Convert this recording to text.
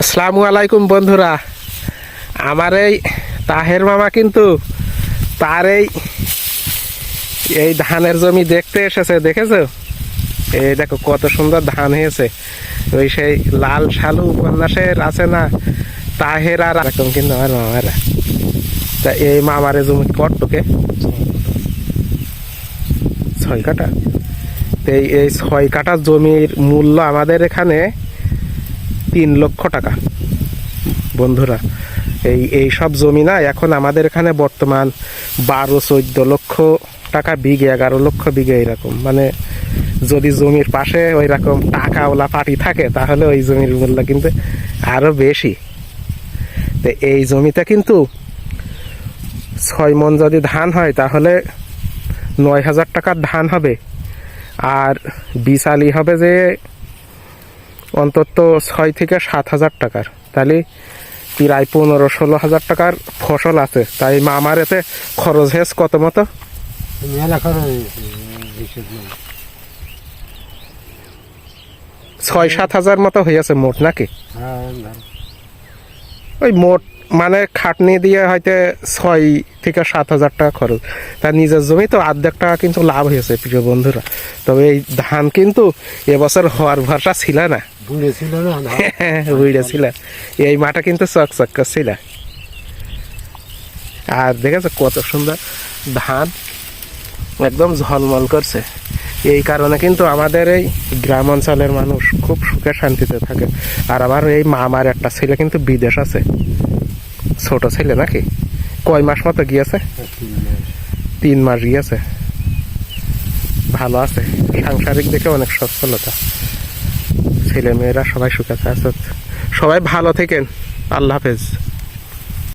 আসসালামু আলাইকুম বন্ধুরা, আমার এই তাহের মামা কিন্তু তার এই ধানের জমি দেখতে এসেছে। দেখেছো? এই দেখো কত সুন্দর ধান হয়েছে। ওই সেই লাল শালু উপন্যাসের আছে না, তাহের আর এরকম কিন্তু আমার মামারা। তা এই মামারে জমি কটটুকে 6 কাঠা। এই 6 কাঠা জমির মূল্য আমাদের এখানে 3 লক্ষ টাকা। বন্ধুরা, এই সব জমি না এখন আমাদের এখানে বর্তমান 12-14 লক্ষ টাকা বিঘে, 11 লক্ষ বিঘে এরকম। মানে যদি জমির পাশে ওই রকম টাকাওয়ালা পার্টি থাকে তাহলে ওই জমির মূল্য কিন্তু আরো বেশি। তো এই জমিতে কিন্তু 6 মণ যদি ধান হয় তাহলে 9,000 টাকার ধান হবে, আর বিশালি হবে যে অন্তত 6 থেকে 7,000 টাকার। তাহলে প্রায় 15-16 হাজার টাকার ফসল আছে। তাই আমার এতে খরচ হয়েছে কত মতো? 6-7 হাজার মতো হয়েছে মোট, নাকি? ওই মোট মানে খাটনি দিয়ে হয়তো 6 থেকে 7 হাজার টাকা খরচ। তার নিজের জমি তো অর্ধেক টাকা কিন্তু লাভ হয়েছে প্রিয় বন্ধুরা। তবে এই ধান কিন্তু এবছর হওয়ার ভরসা ছিল না, বুঝেছিল। এই মাটা কিন্তু চকচক করছিল। আর দেখেছো কত সুন্দর ধান, একদম ঝলমল করছে। এই কারণে কিন্তু আমাদের এই গ্রাম অঞ্চলের মানুষ খুব সুখে শান্তিতে থাকে। আর আমার এই মামার একটা ছেলে কিন্তু বিদেশ আছে, ছোট ছেলে, নাকি? কয় মাস মতো গিয়েছে? 3 মাস গিয়েছে। ভালো আছে, সাংসারিক দেখে অনেক সচ্ছলতা। ছেলে মেয়েরা সবাই সুখে আছে। সবাই ভালো থেকেন। আল্লাহ হাফেজ।